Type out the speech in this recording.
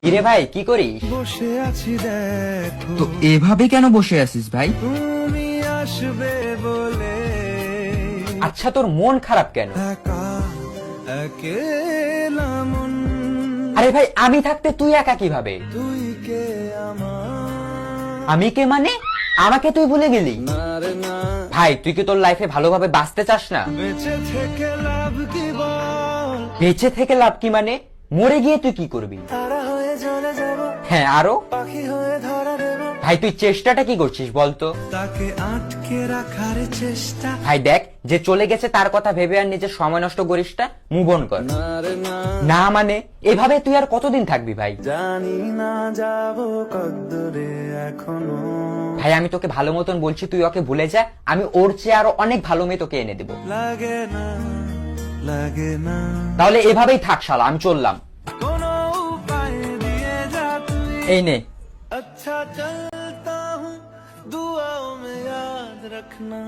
কিরে ভাই কি করিস? বসে আছি দেখো তো এভাবে কেন বসে আছিস ভাই? তুমি আসবে বলে আচ্ছা তোর মন খারাপ কেন? একা একেলা মন আরে ভাই আমি থাকতে তুই একা কিভাবে? তুই কে আমার আমি কে মানে? আমাকে তুই ভুলে গেলি? না রে না ভাই তুই কি তোর লাইফে ভালোভাবে বাঁচতে চাস না? বেঁচে থেকে লাভ কি বল বেঁচে থেকে লাভ কি মানে? মরে গিয়ে তুই কি করবি? তারা হয়ে চলে যাব হ্যাঁ আরো? পাখি হয়ে ধরা দেব ভাই তুই চেষ্টাটা কি করছিস বলতো? তাকে আটকে রাখার চেষ্টা ভাই দেখ যে চলে গেছে তার কথা ভেবে আর নিজের সময় নষ্ট করিস না, মুভ অন কর। না রে না না মানে এভাবে তুই আর কতদিন থাকবি ভাই? জানি না যাব কদ্দূরে এখনো ভাই আমি তোকে ভালো মতন বলছি তুই ওকে ভুলে যা, আমি ওর চেয়ে আরো অনেক ভালো মেয়ে তোকে এনে দেবো। লাগে না লাগে না তাহলে এভাবেই থাক শালা, আমি চললাম। কোনো উপায় দিয়ে যা তুই এই নে। अच्छा चलता हूँ दुआओं में याद रखना